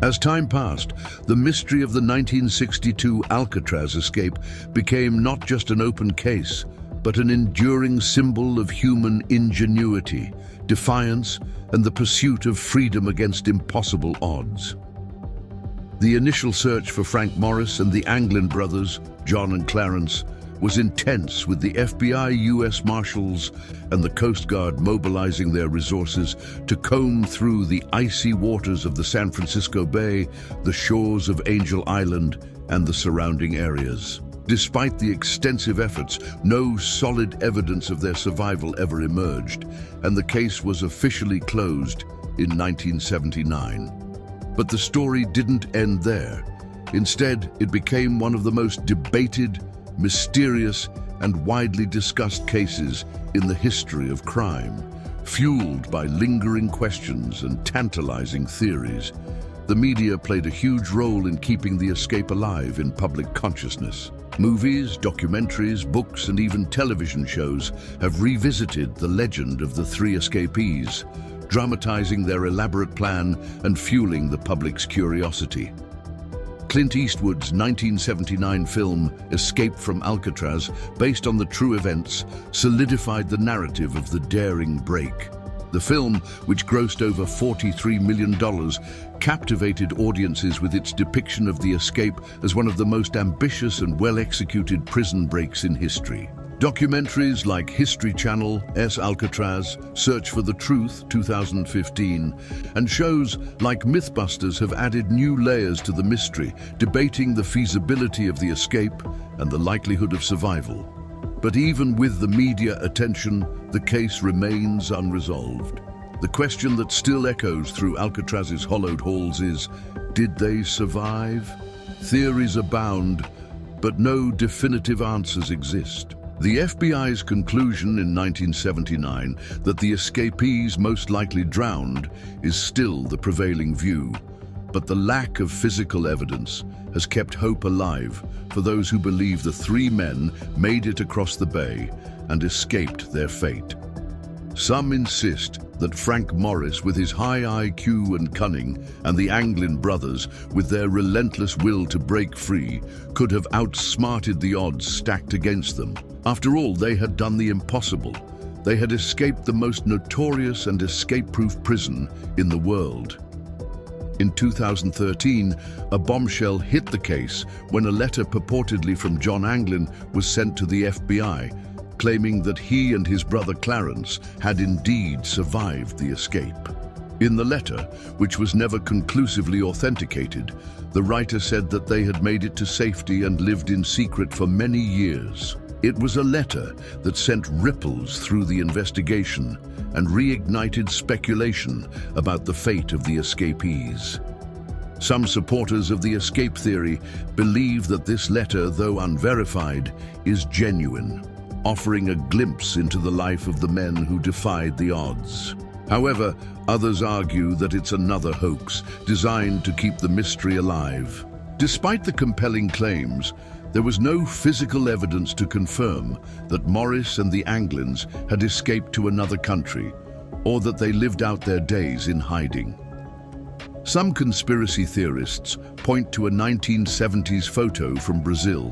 As time passed, the mystery of the 1962 Alcatraz escape became not just an open case, but an enduring symbol of human ingenuity, defiance, and the pursuit of freedom against impossible odds. The initial search for Frank Morris and the Anglin brothers, John and Clarence, was intense, with the FBI, U.S. Marshals, and the Coast Guard mobilizing their resources to comb through the icy waters of the San Francisco Bay, the shores of Angel Island, and the surrounding areas. Despite the extensive efforts, no solid evidence of their survival ever emerged, and the case was officially closed in 1979. But the story didn't end there. Instead, it became one of the most debated, mysterious, and widely discussed cases in the history of crime. Fueled by lingering questions and tantalizing theories, the media played a huge role in keeping the escape alive in public consciousness. Movies, documentaries, books, and even television shows have revisited the legend of the three escapees, dramatizing their elaborate plan and fueling the public's curiosity. Clint Eastwood's 1979 film Escape from Alcatraz, based on the true events, solidified the narrative of the daring break. The film, which grossed over $43 million, captivated audiences with its depiction of the escape as one of the most ambitious and well-executed prison breaks in history. Documentaries like History Channel's Alcatraz, Search for the Truth, 2015, and shows like Mythbusters have added new layers to the mystery, debating the feasibility of the escape and the likelihood of survival. But even with the media attention, the case remains unresolved. The question that still echoes through Alcatraz's hollowed halls is, did they survive? Theories abound, but no definitive answers exist. The FBI's conclusion in 1979 that the escapees most likely drowned is still the prevailing view, but the lack of physical evidence has kept hope alive for those who believe the three men made it across the bay and escaped their fate. Some insist that Frank Morris, with his high IQ and cunning, and the Anglin brothers, with their relentless will to break free, could have outsmarted the odds stacked against them. After all, they had done the impossible. They had escaped the most notorious and escape-proof prison in the world. In 2013, a bombshell hit the case when a letter purportedly from John Anglin was sent to the FBI, claiming that he and his brother Clarence had indeed survived the escape. In the letter, which was never conclusively authenticated, the writer said that they had made it to safety and lived in secret for many years. It was a letter that sent ripples through the investigation and reignited speculation about the fate of the escapees. Some supporters of the escape theory believe that this letter, though unverified, is genuine, offering a glimpse into the life of the men who defied the odds. However, others argue that it's another hoax designed to keep the mystery alive. Despite the compelling claims, there was no physical evidence to confirm that Morris and the Anglins had escaped to another country, or that they lived out their days in hiding. Some conspiracy theorists point to a 1970s photo from Brazil,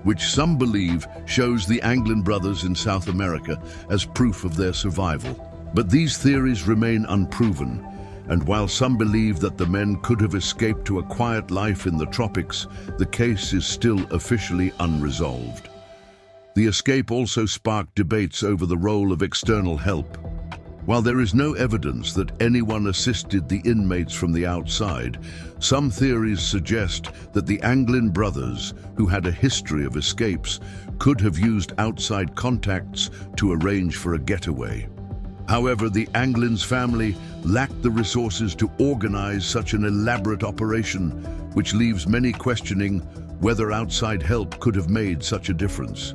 which some believe shows the Anglin brothers in South America as proof of their survival. But these theories remain unproven, and while some believe that the men could have escaped to a quiet life in the tropics, the case is still officially unresolved. The escape also sparked debates over the role of external help. While there is no evidence that anyone assisted the inmates from the outside, some theories suggest that the Anglin brothers, who had a history of escapes, could have used outside contacts to arrange for a getaway. However, the Anglin's family lacked the resources to organize such an elaborate operation, which leaves many questioning whether outside help could have made such a difference.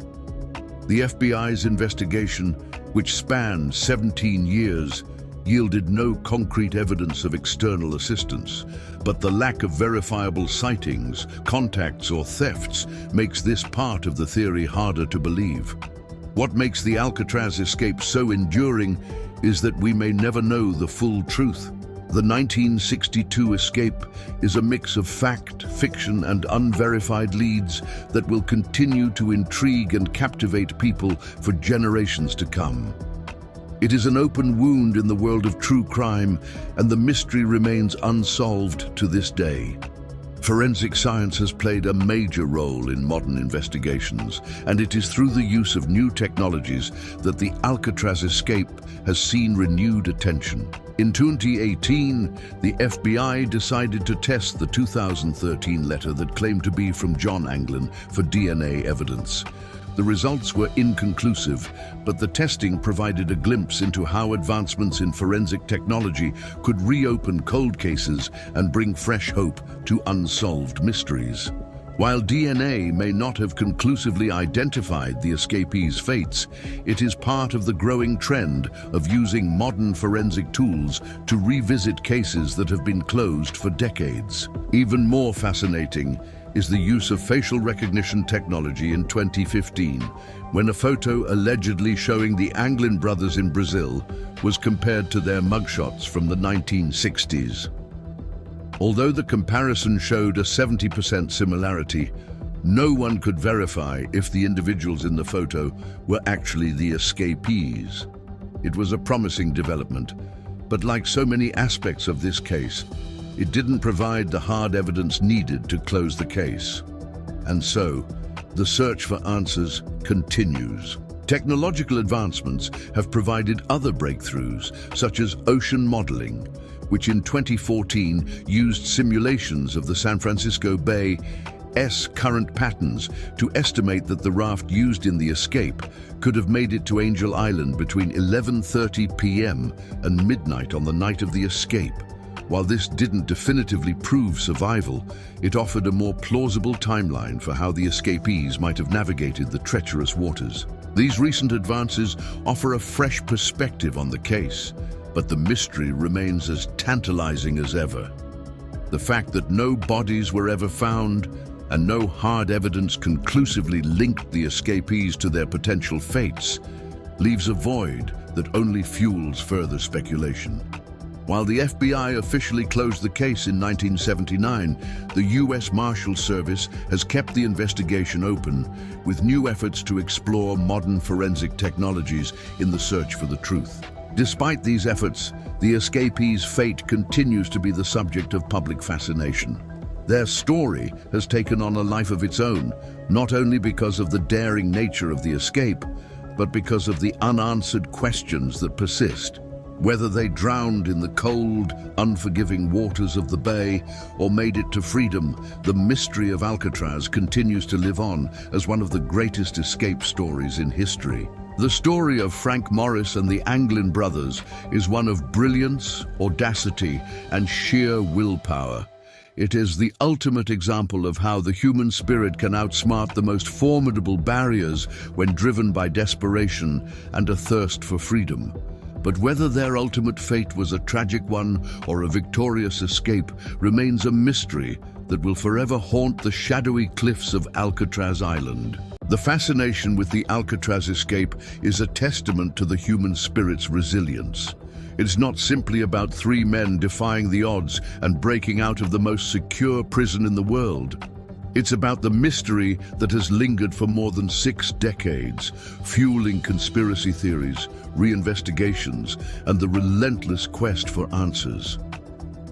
The FBI's investigation, which spanned 17 years, yielded no concrete evidence of external assistance, but the lack of verifiable sightings, contacts, or thefts makes this part of the theory harder to believe. What makes the Alcatraz escape so enduring is that we may never know the full truth. The 1962 escape is a mix of fact, fiction, and unverified leads that will continue to intrigue and captivate people for generations to come. It is an open wound in the world of true crime, and the mystery remains unsolved to this day. Forensic science has played a major role in modern investigations, and it is through the use of new technologies that the Alcatraz escape has seen renewed attention. In 2018, the FBI decided to test the 2013 letter that claimed to be from John Anglin for DNA evidence. The results were inconclusive, but the testing provided a glimpse into how advancements in forensic technology could reopen cold cases and bring fresh hope to unsolved mysteries. While DNA may not have conclusively identified the escapees' fates, it is part of the growing trend of using modern forensic tools to revisit cases that have been closed for decades. Even more fascinating is the use of facial recognition technology in 2015, when a photo allegedly showing the Anglin brothers in Brazil was compared to their mugshots from the 1960s. Although the comparison showed a 70% similarity, no one could verify if the individuals in the photo were actually the escapees. It was a promising development, but like so many aspects of this case, it didn't provide the hard evidence needed to close the case. And so, the search for answers continues. Technological advancements have provided other breakthroughs, such as ocean modeling, which in 2014 used simulations of the San Francisco Bay's current patterns to estimate that the raft used in the escape could have made it to Angel Island between 11:30 p.m. and midnight on the night of the escape. While this didn't definitively prove survival, it offered a more plausible timeline for how the escapees might have navigated the treacherous waters. These recent advances offer a fresh perspective on the case, but the mystery remains as tantalizing as ever. The fact that no bodies were ever found and no hard evidence conclusively linked the escapees to their potential fates leaves a void that only fuels further speculation. While the FBI officially closed the case in 1979, the U.S. Marshal Service has kept the investigation open, with new efforts to explore modern forensic technologies in the search for the truth. Despite these efforts, the escapees' fate continues to be the subject of public fascination. Their story has taken on a life of its own, not only because of the daring nature of the escape, but because of the unanswered questions that persist. Whether they drowned in the cold, unforgiving waters of the bay or made it to freedom, the mystery of Alcatraz continues to live on as one of the greatest escape stories in history. The story of Frank Morris and the Anglin brothers is one of brilliance, audacity, and sheer willpower. It is the ultimate example of how the human spirit can outsmart the most formidable barriers when driven by desperation and a thirst for freedom. But whether their ultimate fate was a tragic one or a victorious escape remains a mystery that will forever haunt the shadowy cliffs of Alcatraz Island. The fascination with the Alcatraz escape is a testament to the human spirit's resilience. It's not simply about three men defying the odds and breaking out of the most secure prison in the world. It's about the mystery that has lingered for more than 6 decades, fueling conspiracy theories, reinvestigations, and the relentless quest for answers.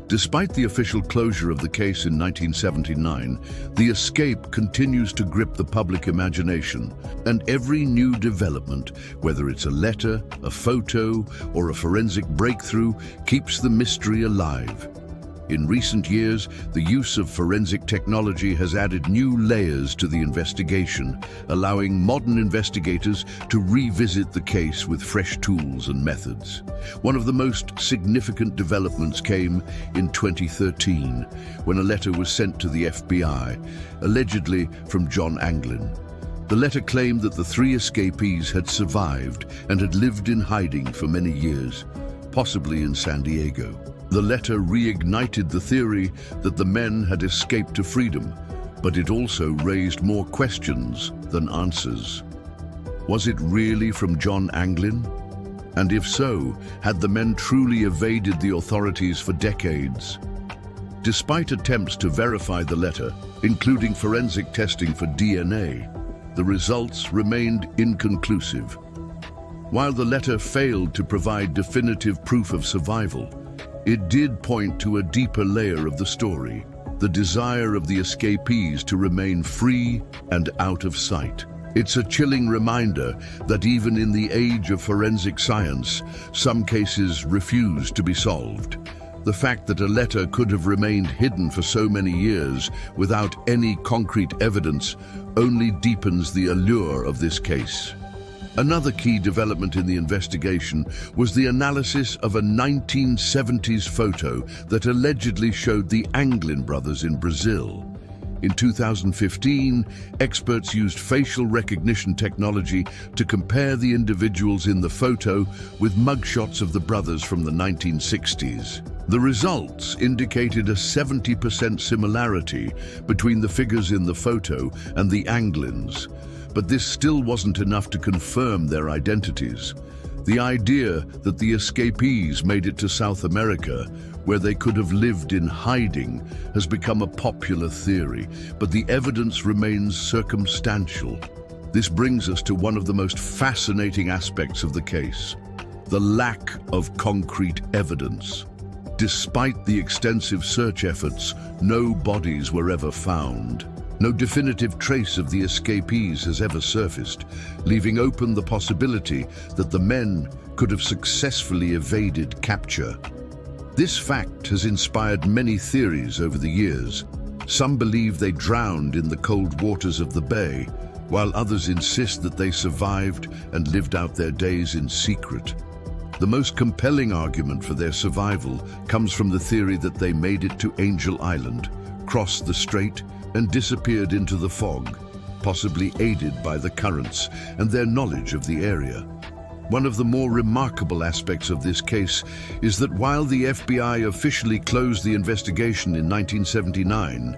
Despite the official closure of the case in 1979, the escape continues to grip the public imagination, and every new development, whether it's a letter, a photo, or a forensic breakthrough, keeps the mystery alive. In recent years, the use of forensic technology has added new layers to the investigation, allowing modern investigators to revisit the case with fresh tools and methods. One of the most significant developments came in 2013, when a letter was sent to the FBI, allegedly from John Anglin. The letter claimed that the 3 escapees had survived and had lived in hiding for many years, possibly in San Diego. The letter reignited the theory that the men had escaped to freedom, but it also raised more questions than answers. Was it really from John Anglin? And if so, had the men truly evaded the authorities for decades? Despite attempts to verify the letter, including forensic testing for DNA, the results remained inconclusive. While the letter failed to provide definitive proof of survival, it did point to a deeper layer of the story, the desire of the escapees to remain free and out of sight. It's a chilling reminder that even in the age of forensic science, some cases refuse to be solved. The fact that a letter could have remained hidden for so many years without any concrete evidence only deepens the allure of this case. Another key development in the investigation was the analysis of a 1970s photo that allegedly showed the Anglin brothers in Brazil. In 2015, experts used facial recognition technology to compare the individuals in the photo with mugshots of the brothers from the 1960s. The results indicated a 70% similarity between the figures in the photo and the Anglins, but this still wasn't enough to confirm their identities. The idea that the escapees made it to South America, where they could have lived in hiding, has become a popular theory, but the evidence remains circumstantial. This brings us to one of the most fascinating aspects of the case: the lack of concrete evidence. Despite the extensive search efforts, no bodies were ever found. No definitive trace of the escapees has ever surfaced, leaving open the possibility that the men could have successfully evaded capture. This fact has inspired many theories over the years. Some believe they drowned in the cold waters of the bay, while others insist that they survived and lived out their days in secret. The most compelling argument for their survival comes from the theory that they made it to Angel Island, crossed the strait, and disappeared into the fog, possibly aided by the currents and their knowledge of the area. One of the more remarkable aspects of this case is that while the FBI officially closed the investigation in 1979,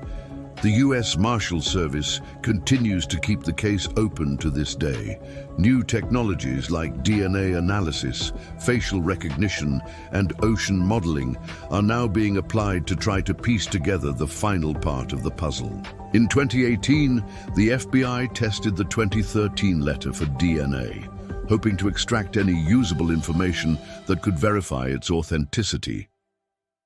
the U.S. Marshal Service continues to keep the case open to this day. New technologies like DNA analysis, facial recognition, and ocean modeling are now being applied to try to piece together the final part of the puzzle. In 2018, the FBI tested the 2013 letter for DNA, hoping to extract any usable information that could verify its authenticity.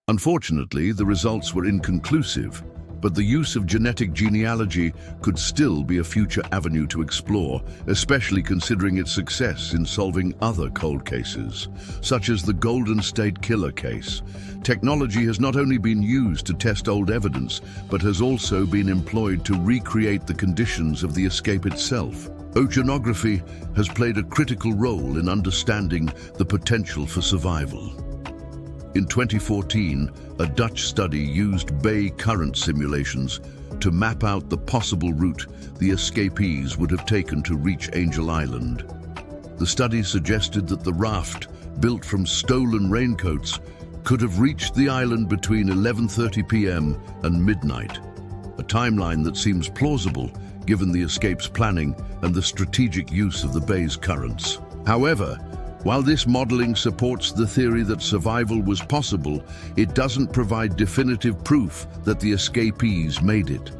Unfortunately, the results were inconclusive, but the use of genetic genealogy could still be a future avenue to explore, especially considering its success in solving other cold cases, such as the Golden State Killer case. Technology has not only been used to test old evidence, but has also been employed to recreate the conditions of the escape itself. Oceanography has played a critical role in understanding the potential for survival. In 2014, a Dutch study used bay current simulations to map out the possible route the escapees would have taken to reach Angel Island. The study suggested that the raft, built from stolen raincoats, could have reached the island between 11:30 p.m. and midnight, a timeline that seems plausible given the escape's planning and the strategic use of the bay's currents. However, while this modeling supports the theory that survival was possible, it doesn't provide definitive proof that the escapees made it.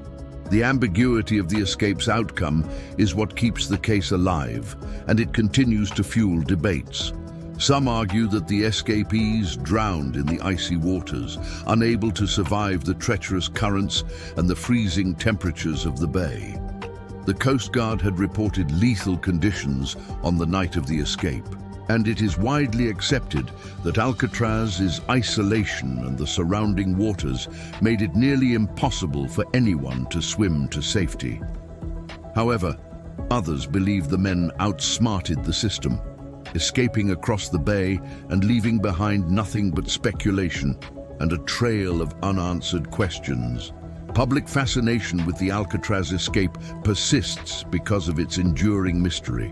The ambiguity of the escape's outcome is what keeps the case alive, and it continues to fuel debates. Some argue that the escapees drowned in the icy waters, unable to survive the treacherous currents and the freezing temperatures of the bay. The Coast Guard had reported lethal conditions on the night of the escape, and it is widely accepted that Alcatraz's isolation and the surrounding waters made it nearly impossible for anyone to swim to safety. However, others believe the men outsmarted the system, escaping across the bay and leaving behind nothing but speculation and a trail of unanswered questions. Public fascination with the Alcatraz escape persists because of its enduring mystery.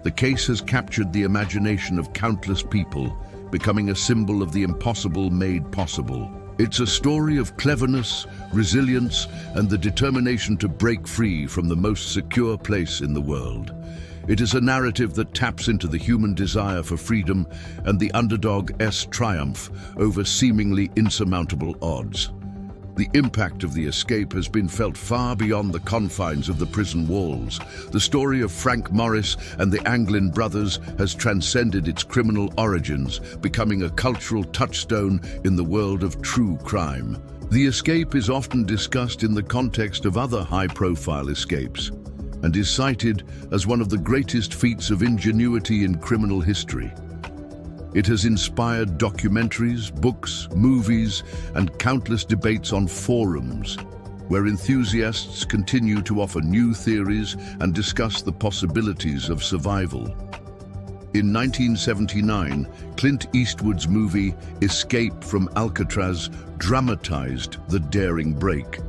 The case has captured the imagination of countless people, becoming a symbol of the impossible made possible. It's a story of cleverness, resilience, and the determination to break free from the most secure place in the world. It is a narrative that taps into the human desire for freedom and the underdog's triumph over seemingly insurmountable odds. The impact of the escape has been felt far beyond the confines of the prison walls. The story of Frank Morris and the Anglin brothers has transcended its criminal origins, becoming a cultural touchstone in the world of true crime. The escape is often discussed in the context of other high-profile escapes and is cited as one of the greatest feats of ingenuity in criminal history. It has inspired documentaries, books, movies, and countless debates on forums, where enthusiasts continue to offer new theories and discuss the possibilities of survival. In 1979, Clint Eastwood's movie Escape from Alcatraz dramatized the daring break.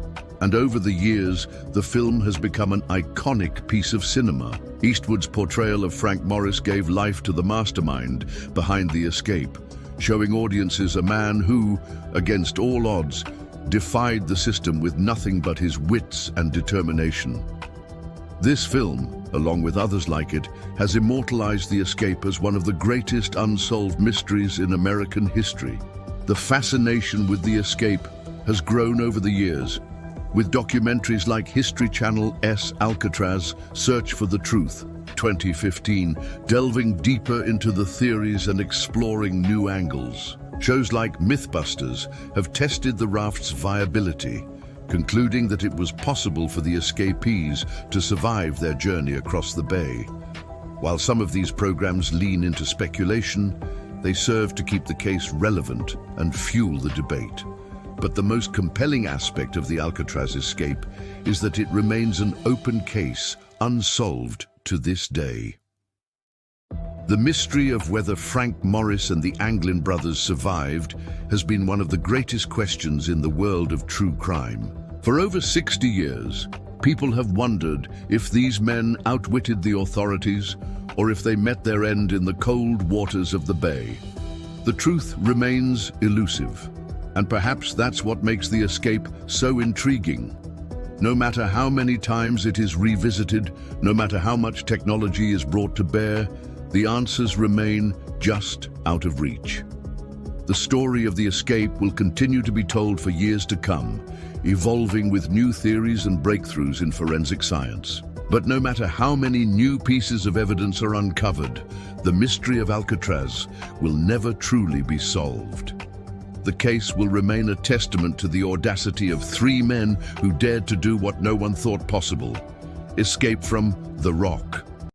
And over the years, the film has become an iconic piece of cinema. Eastwood's portrayal of Frank Morris gave life to the mastermind behind the escape, showing audiences a man who, against all odds, defied the system with nothing but his wits and determination. This film, along with others like it, has immortalized the escape as one of the greatest unsolved mysteries in American history. The fascination with the escape has grown over the years, with documentaries like History Channel's Alcatraz, Search for the Truth, 2015, delving deeper into the theories and exploring new angles. Shows like Mythbusters have tested the raft's viability, concluding that it was possible for the escapees to survive their journey across the bay. While some of these programs lean into speculation, they serve to keep the case relevant and fuel the debate. But the most compelling aspect of the Alcatraz escape is that it remains an open case, unsolved to this day. The mystery of whether Frank Morris and the Anglin brothers survived has been one of the greatest questions in the world of true crime. For over 60 years, people have wondered if these men outwitted the authorities or if they met their end in the cold waters of the bay. The truth remains elusive. And perhaps that's what makes the escape so intriguing. No matter how many times it is revisited, no matter how much technology is brought to bear, the answers remain just out of reach. The story of the escape will continue to be told for years to come, evolving with new theories and breakthroughs in forensic science. But no matter how many new pieces of evidence are uncovered, the mystery of Alcatraz will never truly be solved. The case will remain a testament to the audacity of three men who dared to do what no one thought possible: escape from the Rock.